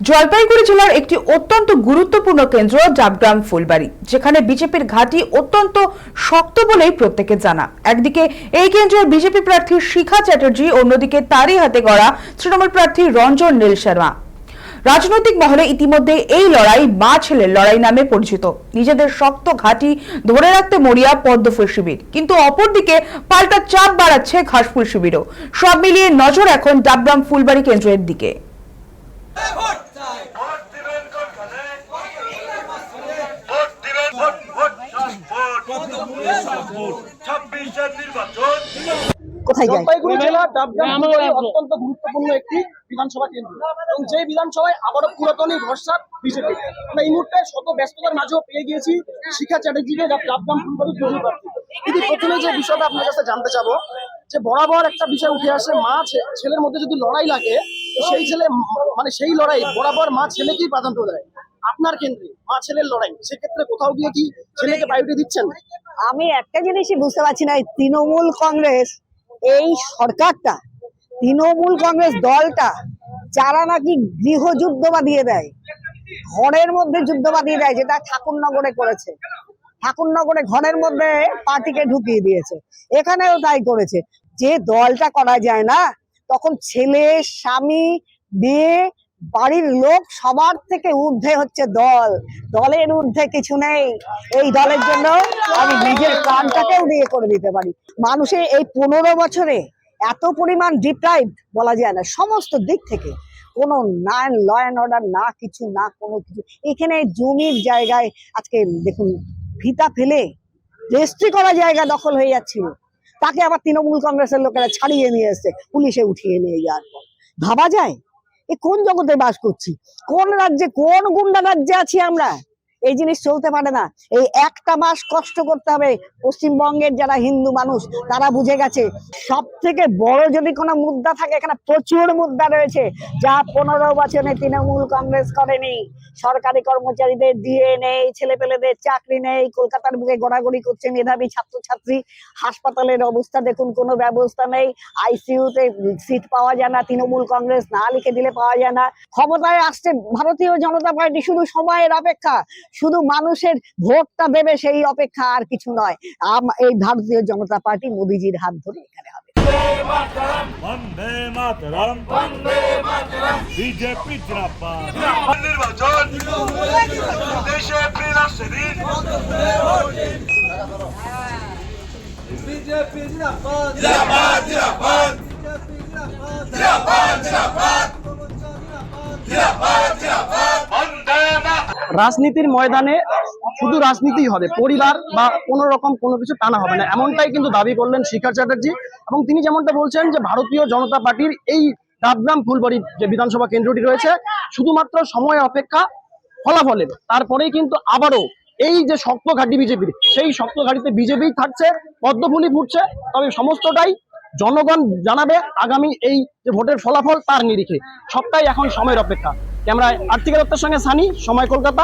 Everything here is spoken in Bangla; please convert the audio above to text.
জলপাইগুড়ি জেলার একটি অত্যন্ত গুরুত্বপূর্ণ কেন্দ্র ডাবগ্রাম ফুলবাড়ি, যেখানে বিজেপির ঘাঁটি অত্যন্ত শক্ত বলেই প্রত্যেকে জানা। একদিকে এই কেন্দ্রের বিজেপি প্রার্থী শিখা চ্যাটার্জি, অন্যদিকে তারই হাতে গড়া তৃণমূল প্রার্থী রঞ্জন নীল শর্মা। রাজনৈতিক মহলে ইতিমধ্যে এই লড়াই মা ছেলের লড়াই নামে পরিচিত। নিজেদের শক্ত ঘাঁটি ধরে রাখতে মরিয়া পদ্মফুল শিবির, কিন্তু অপরদিকে পাল্টা চাপ বাড়াচ্ছে ঘাসফুল শিবিরও। সব মিলিয়ে নজর এখন ডাবগ্রাম ফুলবাড়ি কেন্দ্রের দিকে। জলপাইগুড়ি জেলা ডাবগ্রাম অত্যন্ত গুরুত্বপূর্ণ একটি বিধানসভা কেন্দ্র এবং যে বিধানসভায় আবারও পুরাতনই ভরসা বিজেপি। আমরা এই মুহূর্তে শত ব্যস্ততার মাঝেও পেয়ে গিয়েছি শিখা চ্যাটার্জিকে, ডাবগ্রাম ফুলবাড়ির বিজেপি প্রার্থী। কিন্তু প্রথমে যে বিষয়টা আপনার কাছে জানতে চাবো, যে বরাবর একটা বিষয় উঠে আসে, মা ছেলের মধ্যে যদি লড়াই লাগে তো সেই ছেলে সেই লড়াই বরাবর মা ছেলেকেই প্রাধান্য দেয়। আপনার কেন্দ্রে মা ছেলের লড়াই, সেক্ষেত্রে কোথাও গিয়ে কি ছেলেকে প্রায়োরিটি দিচ্ছেন? আমি একটা জিনিসই বুঝতে পারছি না, তৃণমূল কংগ্রেস এই সরকারটা, তৃণমূল কংগ্রেস দলটা, যারা নাকি গৃহযুদ্ধ বাঁধিয়ে দেয়, ঘরের মধ্যে যুদ্ধ বাঁধিয়ে দেয়, যেটা ঠাকুরনগরে করেছে। ঠাকুরনগরে ঘরের মধ্যে পার্টিকে ঢুকিয়ে দিয়েছে, এখানেও তাই করেছে। যে দলটা করা যায় না, তখন ছেলে, স্বামী, মেয়ে, বাড়ির লোক সবার থেকে ঊর্ধ্বে হচ্ছে দল। দলের ঊর্ধ্বে কিছু নেই। এই দলের জন্য আমি নিজের প্রাণটাকেও দিয়ে করে দিতে পারি। মানুষের এই 15 বছরে এত পরিমাণ ডিপ্রাইভ বলা যায় না, সমস্ত দিক থেকে। কোনো না ল অ্যান্ড অর্ডার, না কিছু, না কোনো কিছু। এখানে জমির জায়গায় আজকে দেখুন ফিতা ফেলে রেজিস্ট্রি করা জায়গা দখল হয়ে যাচ্ছিল, তাকে আবার তৃণমূল কংগ্রেসের লোকেরা ছাড়িয়ে নিয়ে এসছে, পুলিশে উঠিয়ে নিয়ে যাওয়ার পর। ভাবা যায় এ কোন জগতে বাস করছি, কোন রাজ্যে, কোন গুন্ডা রাজ্যে আছি আমরা? এই জিনিস চলতে পারে না। এই একটা মাস কষ্ট করতে হবে। পশ্চিমবঙ্গের যারা হিন্দু মানুষ তারা বুঝে গেছে, সব থেকে বড় যদি কোনো মুদ্রা থাকে, এখানে প্রচুর মুদ্রা রয়েছে, যা 15 বছরে তৃণমূল কংগ্রেস করেনি। সরকারি কর্মচারীদের দিয়ে নেই, ছেলেপেলেদের চাকরি নেই, কলকাতার বুকে গড়াগড়ি করছে মেধাবী ছাত্রছাত্রী। হাসপাতালের অবস্থা দেখুন, কোনো ব্যবস্থা নেই। আইসিইউতে সিট পাওয়া যায় না, তৃণমূল কংগ্রেস না লিখে দিলে পাওয়া যায় না। ক্ষমতায় আসছে ভারতীয় জনতা পার্টি, শুধু সময়ের অপেক্ষা, শুধু মানুষের ভোটটা দেবে সেই অপেক্ষা, আর কিছু নয়। এই ভারতীয় জনতা পার্টি মোদিজির হাত ধরে এখানে হবে। বন্দে মাতরম, বন্দে মাতরম, বিজেপি জিন্দাবাদ। নির্বাচন দেশে ফিরে দিন, বিজেপি জিন্দাবাদ, জিন্দাবাদ, জিন্দাবাদ, বিজেপি জিন্দাবাদ, জিন্দাবাদ, জিন্দাবাদ, জিন্দাবাদ, জিন্দাবাদ, বন্দে মাতরম। রাজনীতির ময়দানে শুধু রাজনীতি হবে, পরিবার বা কোনো রকম কোনো কিছু টানা হবে না, এমনটাই কিন্তু দাবি করলেন শিখা চ্যাটার্জি। এবং তিনি যেমনটা বলছেন যে ভারতীয় জনতা পার্টির এই ডাবগ্রাম ফুলবাড়ি যে বিধানসভা কেন্দ্রটি রয়েছে, শুধুমাত্র সময় অপেক্ষা ফলাফলের। তারপরেই কিন্তু আবারও এই যে শক্ত ঘাঁটি বিজেপির, সেই শক্ত ঘাঁটিতে বিজেপি থাকছে, পদ্মফুলি ফুটছে। তবে সমস্তটাই জনগণ জানাবে আগামী এই যে ভোটের ফলাফল, তার নিরিখে। সবটাই এখন সময়ের অপেক্ষা। ক্যামেরায় আর্থিক দত্তের সঙ্গে সানি, সময়, কলকাতা।